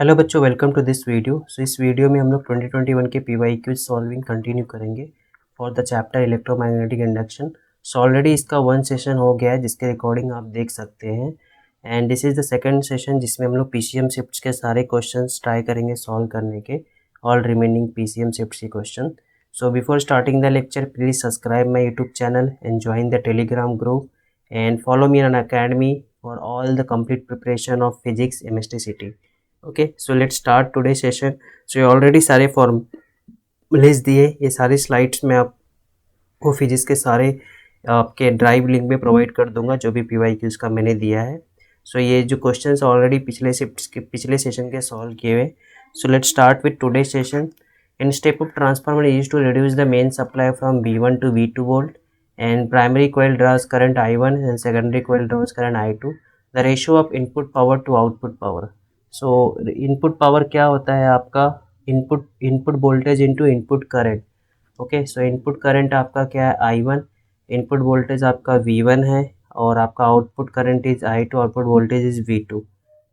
Hello बच्चों, welcome to this video. इस video में हम लोग 2021 के PYQ सॉल्विंग कंटिन्यू करेंगे for the chapter electromagnetic induction. Already इसका वन सेशन हो गया है जिसके रिकॉर्डिंग आप देख सकते हैं, and this is the second session जिसमें हम लोग PCM शिफ्ट्स के सारे क्वेश्चंस ट्राई करेंगे सॉल्व करने के, ऑल रिमेनिंग PCM शिफ्ट्स के question. So before starting the lecture, please subscribe my YouTube channel and join the Telegram group and follow me on academy for all the complete preparation of physics MST city. Okay, so let's start today session. सो ये already सारे formulas दिए, ये सारी slides में आपको physics के सारे आपके ड्राइव लिंक में प्रोवाइड कर दूंगा जो भी PYQs का मैंने दिया है। सो ये जो क्वेश्चंस ऑलरेडी पिछले सेशन के सॉल्व किए हुए। So let's start with today session. In step of transformer used to reduce the main supply from V1 to V2 volt and primary coil draws current I1 and secondary coil draws current I2. The ratio of input power to output power. So input power क्या होता है आपका? Input voltage into input current. Okay, सो input current आपका क्या है? I1, input voltage आपका V1 है और आपका output current is I2, output voltage is V2।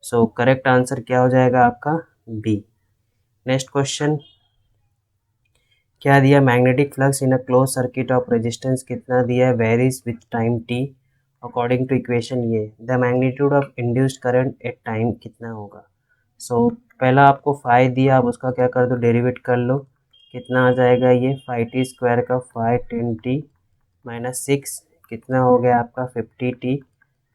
So correct answer क्या हो जाएगा आपका? B। नेक्स्ट क्वेश्चन क्या दिया? Magnetic flux in a closed circuit of resistance कितना दिया है? Varies with time t according to equation ये। The magnitude of induced current at time कितना होगा? सो पहला आपको फाइव दिया, आप उसका क्या कर दो? डेरिवेट कर लो। कितना आ जाएगा ये? 5t² का 5 10t माइनस 6 कितना हो गया आपका? 50t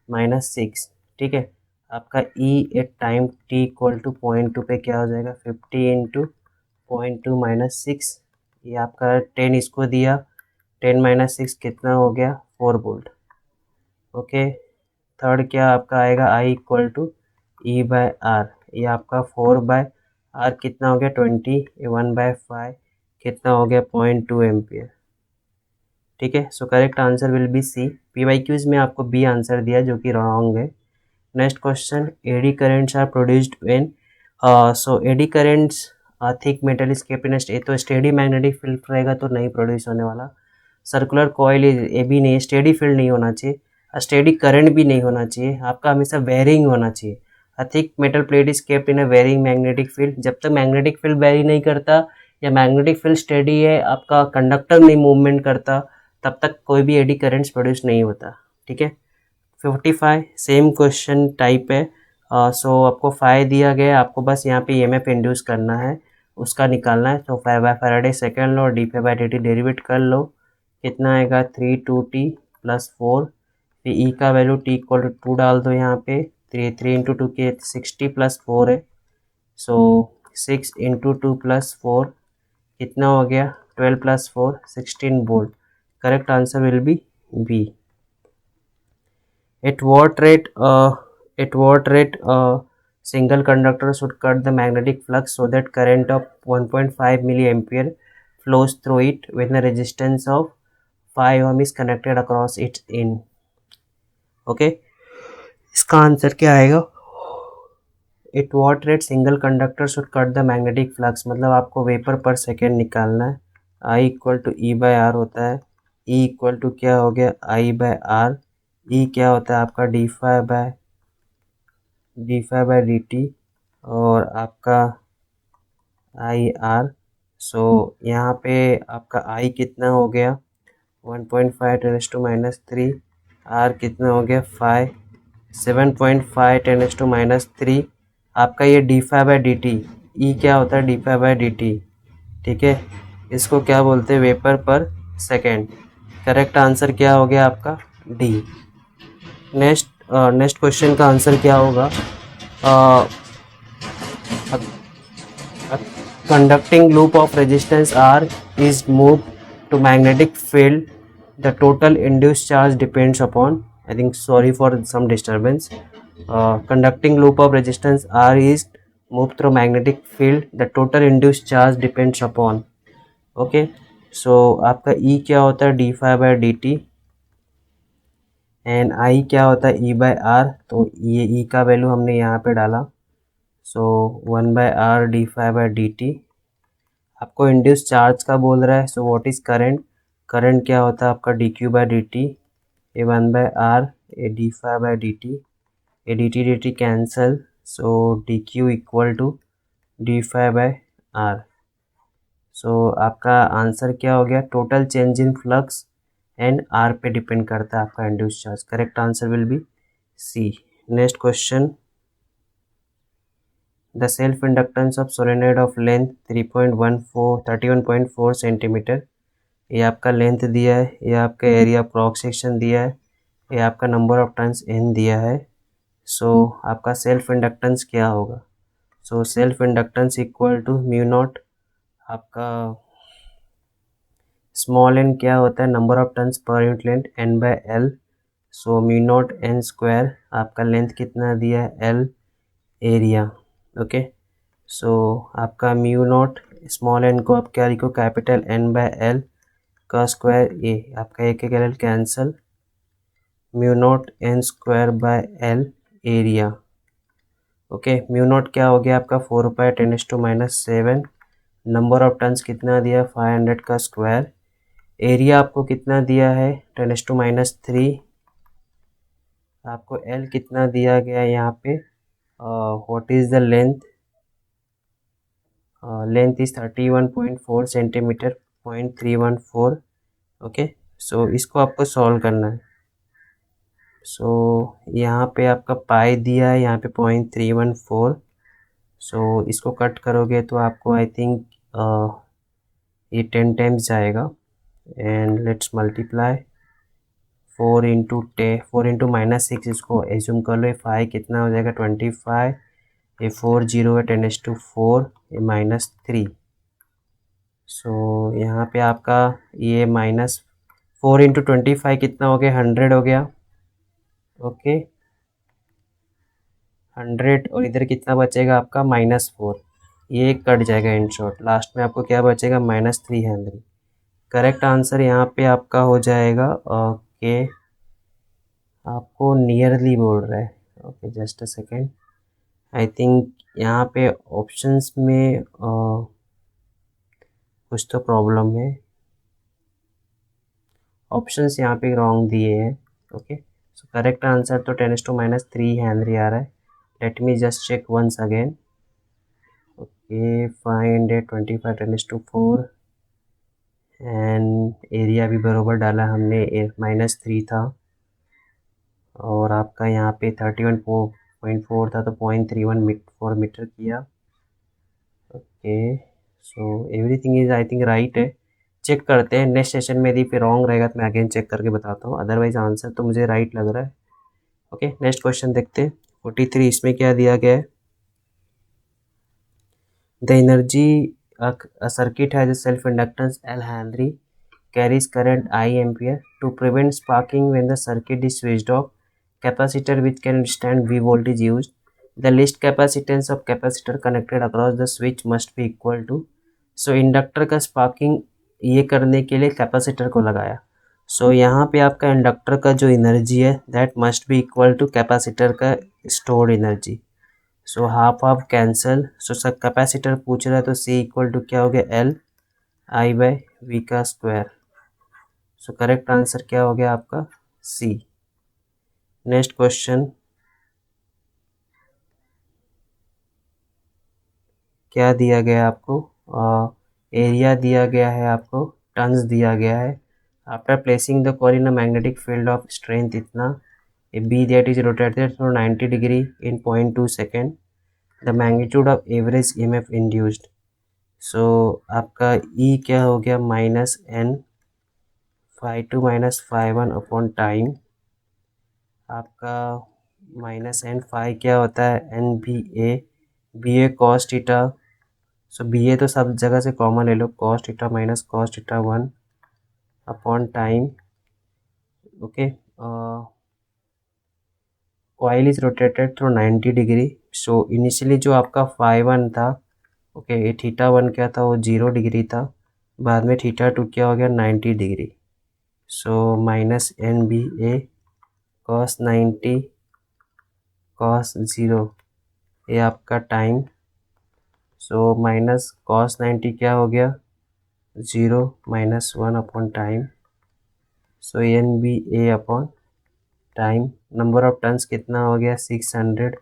minus 6। ठीक है, आपका E at time t equal to 0.2 पे क्या हो जाएगा? 50 इंटू 0.2 माइनस 6। ये आपका 10 इसको दिया, 10 माइनस 6 कितना हो गया? 4 वोल्ट। ओके, थर्ड क्या आपका आएगा? I equal to E/R। ये आपका 4/R कितना हो गया? 20। 1/5 कितना हो गया? 0.2 एम्पियर। ठीक है, सो correct answer will B C। PYQs में आपको B आंसर दिया जो कि रॉन्ग है। Next question, eddy currents are produced when. So eddy currents thick metal is kept in a, तो स्टेडी मैग्नेटिक फील्ड रहेगा तो नहीं प्रोड्यूस होने वाला। सर्कुलर कॉइल ये भी नहीं, स्टेडी फील्ड नहीं होना चाहिए, स्टेडी करंट भी नहीं होना चाहिए, आपका हमेशा वेरिंग होना चाहिए। A thick metal plate is kept in a varying magnetic field. जब तक मैग्नेटिक फील्ड वेरी नहीं करता या मैग्नेटिक फील्ड स्टेडी है, आपका कंडक्टर नहीं मूवमेंट करता, तब तक कोई भी एडी करेंट्स प्रोड्यूस नहीं होता। ठीक है, 55 सेम क्वेश्चन टाइप है। सो आपको 5 दिया गया, आपको बस यहाँ पे EMF इंड्यूस करना है, उसका निकालना है। तो 5/Farad सेकेंड लो, dφ/dt डेरिवेट कर लो। कितना आएगा? 3 2t प्लस 4। फिर E का वैल्यू t इक्वल टू 2 डाल दो यहाँ पे। 3 इंटू 2 के 60 प्लस 4 है, सो 6 इंटू 2 प्लस 4 कितना हो गया? 12 plus 4 16 volt. Correct answer will B B। At what rate single conductor should cut the magnetic flux so that current of 1.5 milliampere flows through it when the resistance of 5 ohm is connected across its end? Okay, इसका answer क्या आएगा? At what rate single conductor should cut the magnetic flux, मतलब आपको vapour पर second निकालना है। I equal to E/R होता है। E इक्वल टू क्या हो गया? I/R। E क्या होता है आपका? dφ/dt और आपका IR। सो यहाँ पे आपका I कितना हो गया? 1.5 × 10⁻³ R कितना हो गया? 5 7.5 × 10⁻³ आपका ये dφ/dt। E क्या होता है? dφ/dt। ठीक है, इसको क्या बोलते हैं? वेपर पर सेकेंड। करेक्ट आंसर क्या हो गया आपका? D। नेक्स्ट क्वेश्चन का आंसर क्या होगा? Conducting loop of resistance R is moved to magnetic field. The total induced charge depends upon, I think, sorry for some disturbance. Conducting loop of resistance R is moved through magnetic field. The total induced charge depends upon. Okay, so आपका E क्या होता है? dφ/dt and I क्या होता है? E/R। तो ये E का वैल्यू हमने यहाँ पे डाला, सो 1/R dφ/dt। आपको इंड्यूस चार्ज का बोल रहा है, so what is current? Current क्या होता है आपका? dq/dt। ये 1/R ये dφ/dt, ये dt cancel, so dq equal to d∅/r। So आपका आंसर क्या हो गया, total change in flux and R पे डिपेंड करता है आपका induce charge. Correct answer will be C. Next question, the self inductance of solenoid of length 31.4 centimetre. ये आपका लेंथ दिया है, ये आपका एरिया क्रॉस सेक्शन दिया है, ये आपका नंबर ऑफ टर्न्स n दिया है। सो आपका सेल्फ इंडक्टेंस क्या होगा? So self inductance equal to mu naught, आपका स्मॉल एन क्या होता है, number of turns per unit length n/l। So mu naught n square, आपका लेंथ कितना दिया है l, एरिया। ओके, सो आपका म्यू नॉट स्मॉल एन को आप क्या लिखो, कैपिटल n/l का स्क्वायर ए, आपका एक L cancel, mu naught n square by l area. Okay, mu naught क्या हो गया आपका 4/10⁻⁷, नंबर ऑफ टर्न्स कितना दिया 500 का स्क्वायर, एरिया आपको कितना दिया है 10⁻3, आपको l कितना दिया गया है यहाँ पे, what is the length, length is 31.4 centimetre, 0.314। Okay, so इसको आपको सॉल्व करना है। सो यहाँ पे आपका पाई दिया है, यहाँ पे 0.314। सो इसको कट करोगे तो आपको आई थिंक ये 10 टाइम्स जाएगा, एंड लेट्स मल्टीप्लाई 4 इंटू -6, इसको एज्यूम कर लो, ये 5 कितना हो जाएगा 25, ये 4 0 है 10⁻4, ये -3। सो यहाँ पे आपका ये -4 × 25 कितना हो गया 100 हो गया। ओके, 100, और इधर कितना बचेगा आपका -4, ये कट जाएगा इन शॉर्ट, लास्ट में आपको क्या बचेगा -300। करेक्ट आंसर यहाँ पे आपका हो जाएगा ओके, आपको नियरली बोल रहा है। Okay, just a second, I think यहाँ पे ऑप्शंस में कुछ तो प्रॉब्लम है, ऑप्शंस यहाँ पे रॉन्ग दिए हैं। ओके, सो करेक्ट आंसर तो 10⁻3 हेनरी आ रहा है। Let me just check once again. Okay, 525 10⁻4, and area भी बरोबर डाला हमने, -3 था, और आपका यहाँ पे 31.4 था तो 0.31 मीटर किया। Okay, so everything is I think right है। चेक करते हैं नेक्स्ट सेशन में, यदि फिर रॉन्ग रहेगा तो मैं अगेन चेक करके बताता हूँ, अदरवाइज आंसर तो मुझे राइट लग रहा है। ओके, नेक्स्ट क्वेश्चन देखते हैं 43, इसमें क्या दिया गया है, the energy a circuit has a self inductance L Henry carries current I ampere. To prevent sparking when the circuit is switched off, capacitor which can withstand V voltage used. The least capacitance of capacitor connected across the switch must be equal to. So inductor का sparking ये करने के लिए capacitor को लगाया। सो यहाँ पे आपका इंडक्टर का जो एनर्जी है that must be equal to capacitor का stored energy. So half half cancel, so सब कैपेसिटर पूछ रहा है तो C इक्वल टू क्या हो गया L/I/V का स्क्वायर। सो करेक्ट आंसर क्या हो गया आपका C। नेक्स्ट क्वेश्चन, क्या दिया गया आपको, एरिया दिया गया है, आपको टर्न्स दिया गया है। After placing the coil in a magnetic field of strength इतना, A B that is rotated through 90 degree in 0.2 second, the magnitude of average EMF induced. So आपका E क्या हो गया -n phi2 - phi1 अपॉन टाइम, आपका -n phi क्या होता है NBA cos theta. So BA तो सब जगह से कॉमन ले लो, cos theta - cos theta 1 upon time. Okay, coil is rotated through 90 degree. So initially जो आपका phi1 था, ओके, ये थीटा 1 क्या था, वो 0 डिग्री था, बाद में थीटा 2 क्या हो गया 90 डिग्री। सो -NBA cos 90 cos 0, ये आपका टाइम। सो -cos 90 क्या हो गया 0 -1 upon time. So NBA upon time, number of turns कितना हो गया 600,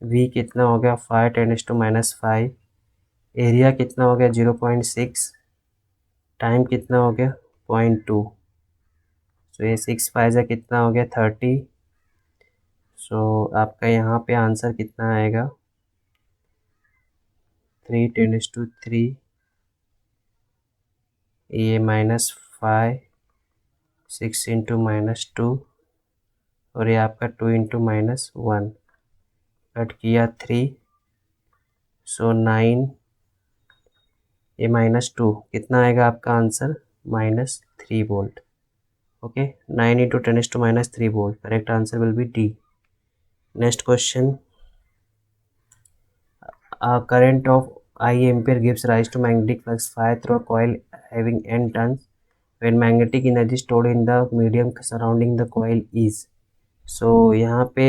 V कितना हो गया 5 × 10⁻⁵, एरिया कितना हो गया 0.6, टाइम कितना हो गया 0.2, सो ये 6 5 कितना हो गया 30। सो आपका यहाँ पे आंसर कितना आएगा 3 × 3, ये -5, 6 × -2 और ये आपका 2 × -1, कट किया 3, सो 9, ये -2 कितना आएगा आपका answer -3 volt. Okay, 9 × 10⁻³ volt, correct answer will B D. Next question, current of I ampere gives rise to magnetic flux phi through a coil having n turns when magnetic energy stored in the medium surrounding the coil is। so यहाँ पे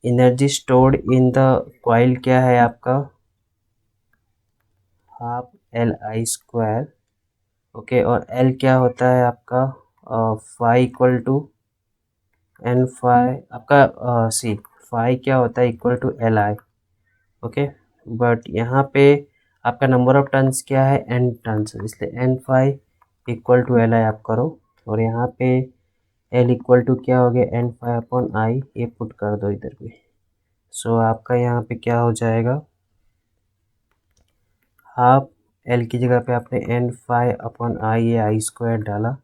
energy stored in the coil क्या है आपका ½ Li²। Okay, और L क्या होता है आपका phi equal to N phi, आपका सी फाई क्या होता है equal to Li। Okay, but यहाँ पे आपका नंबर ऑफ टर्न्स क्या है n टर्न्स, इसलिए n5 इक्वल टू Li आप करो, और यहाँ पे L इक्वल टू क्या हो गया n5/i, ये पुट कर दो इधर पे। सो आपका यहाँ पे क्या हो जाएगा, हाफ L की जगह पे आपने n5/i, ये i² डाला,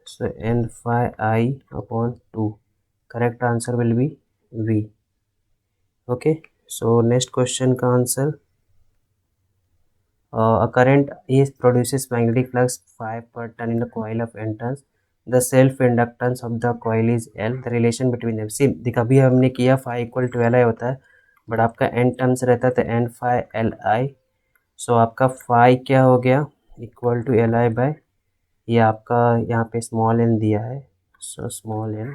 सो n5i/2, correct answer will B V। Okay, so next question का answer, a current is produces magnetic flux 5 per turn in a coil of n turns, the self inductance of the coil is L, the relation between them। सी देखा अभी हमने किया phi equal to Li होता है, but आपका n turns रहता है तो n5Li। सो आपका फाई क्या हो गया इक्वल टू Li/, ये आपका यहाँ पे स्मॉल n दिया है, सो स्मॉल n,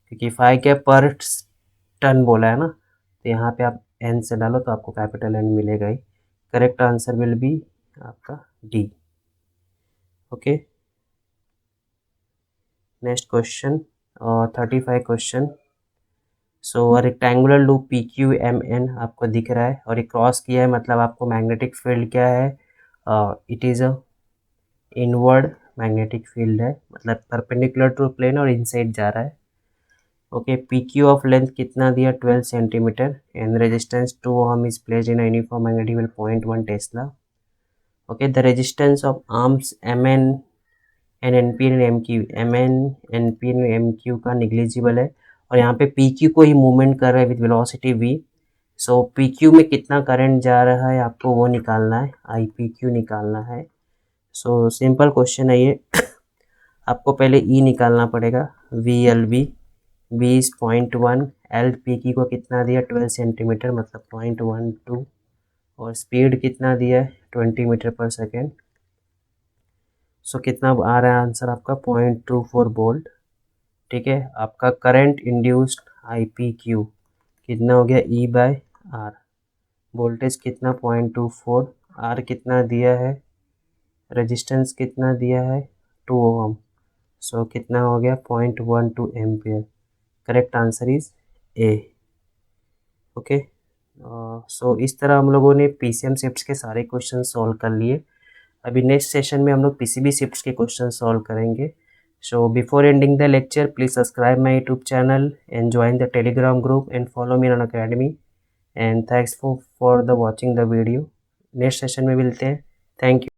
क्योंकि फाई क्या पर टर्न बोला है ना, तो यहाँ पे आप n से डालो तो आपको कैपिटल N मिलेगा ही। करेक्ट आंसर विल बी आपका D. Okay, next question 35 question. So rectangular loop PQMN आपको दिख रहा है और ये क्रॉस किया है, मतलब आपको मैग्नेटिक फील्ड क्या है, it is a inward magnetic field है, मतलब परपेंडिकुलर टू प्लेन और इनसाइड जा रहा है। ओके, PQ ऑफ लेंथ कितना दिया 12 centimetre, and resistance 2 Ohm is placed in uniform magnetic field 0.1 Tesla. Okay, the resistance of arms MN and NP and MQ, MN NP and MQ का negligible है, और यहाँ पे PQ को ही movement कर रहा है with velocity V। So PQ में कितना करंट जा रहा है आपको वो निकालना है, IPQ निकालना है। सो सिंपल क्वेश्चन है ये आपको पहले E निकालना पड़ेगा, VLB, V इज 0.1, LPQ को कितना दिया 12 सेंटीमीटर मतलब 0.12, और स्पीड कितना दिया है 20 मीटर पर सेकेंड। सो कितना आ रहा है आंसर आपका 0.24 वोल्ट। ठीक है, आपका करंट इंड्यूस्ड IPQ कितना हो गया E/R, वोल्टेज कितना 0.24, R कितना दिया है, रेजिस्टेंस कितना दिया है 2 Ohm, सो कितना हो गया 0.12 ampere. Correct answer is A. Okay, so इस तरह हम लोगों ने PCM शिफ्ट्स के सारे क्वेश्चन सॉल्व कर लिए। अभी नेक्स्ट सेशन में हम लोग PCB शिफ्ट्स के क्वेश्चन सॉल्व करेंगे। So before ending the lecture please subscribe my YouTube channel and join the Telegram group and follow me on academy, and thanks for the watching the video. Next session में मिलते हैं, thank you.